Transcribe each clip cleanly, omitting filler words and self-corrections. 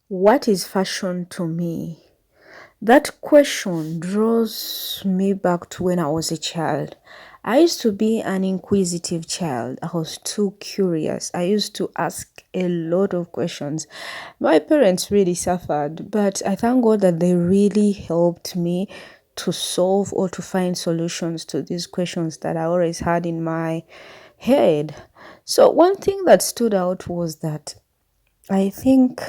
What is fashion to me? That question draws me back to when I was a child. I used to be an inquisitive child. I was too curious. I used to ask a lot of questions. My parents really suffered, but I thank God that they really helped me to solve or to find solutions to these questions that I always had in my head. So, one thing that stood out was that I think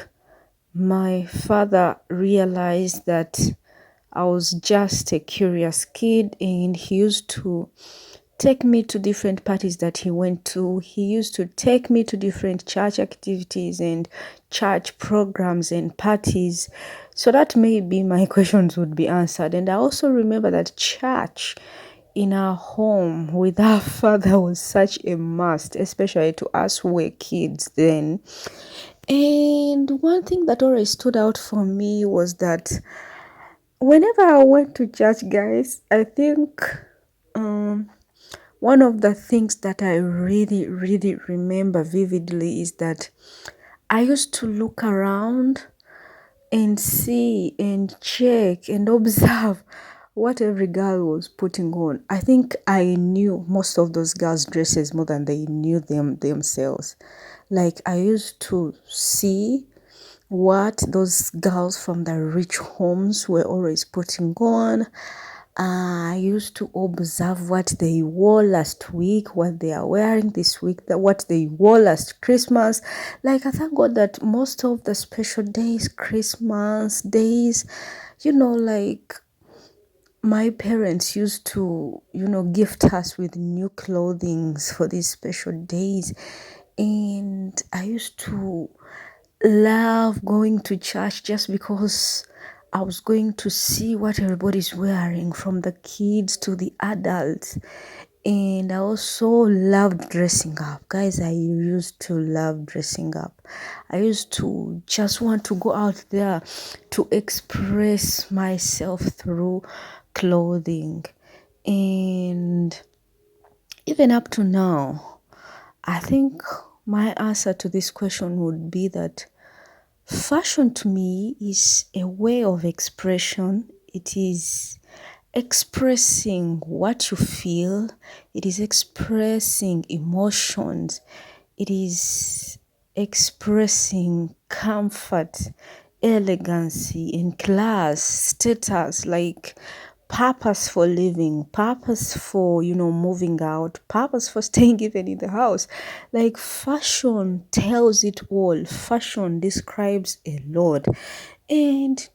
my father realized that I was just a curious kid, and he used to take me to different parties that he went to. He used to take me to different church activities and church programs and parties so that maybe my questions would be answered. And I also remember that church in our home with our father was such a must, especially to us who were kids then. And one thing that always stood out for me was that whenever I went to church, guys, I think um, one of the things that I really, really remember vividly is that I used to look around and see and check and observe what every girl was putting on. I think I knew most of those girls' dresses more than they knew them themselves. Like I used to see what those girls from the rich homes were always putting on. I used to observe what they wore last week, what they are wearing this week, what they wore last Christmas. Like, I thank God that most of the special days, Christmas days, like my parents used to, gift us with new clothing for these special days. And I used to love going to church just because I was going to see what everybody's wearing, from the kids to the adults. And I also loved dressing up. Guys, I used to love dressing up. I used to just want to go out there to express myself through clothing. And even up to now, I think my answer to this question would be that fashion to me is a way of expression. It is expressing what you feel, it is expressing emotions, it is expressing comfort, elegancy, and class, status, like purpose for living, purpose for, moving out, purpose for staying even in the house. Like fashion tells it all. Fashion describes a lot. And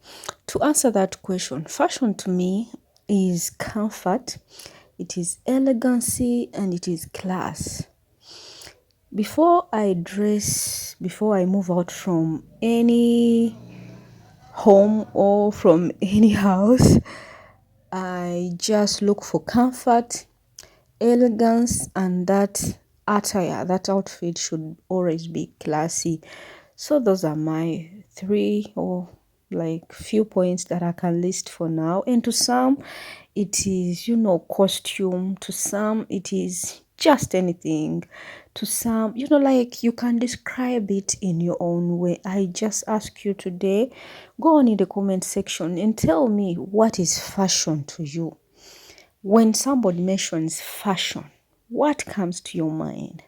to answer that question, fashion to me is comfort, it is elegancy, and it is class. Before I move out from any home or from any house, I just look for comfort, elegance, and that attire, that outfit should always be classy. So those are my three or like few points that I can list for now. And to some, it is, costume. To some, it is just anything. To some, like you can describe it in your own way. I just ask you today, go on in the comment section and tell me, what is fashion to you? When somebody mentions fashion, what comes to your mind?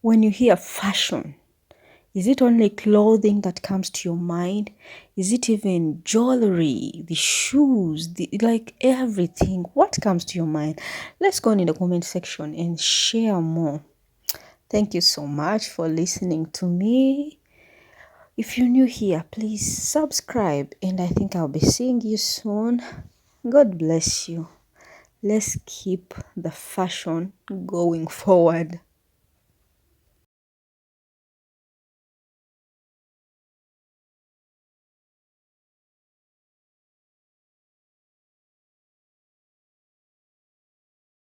When you hear fashion, is it only clothing that comes to your mind? Is it even jewelry, the shoes, like everything? What comes to your mind? Let's go on in the comment section and share more. Thank you so much for listening to me. If you're new here, please subscribe, and I think I'll be seeing you soon. God bless you. Let's keep the fashion going forward.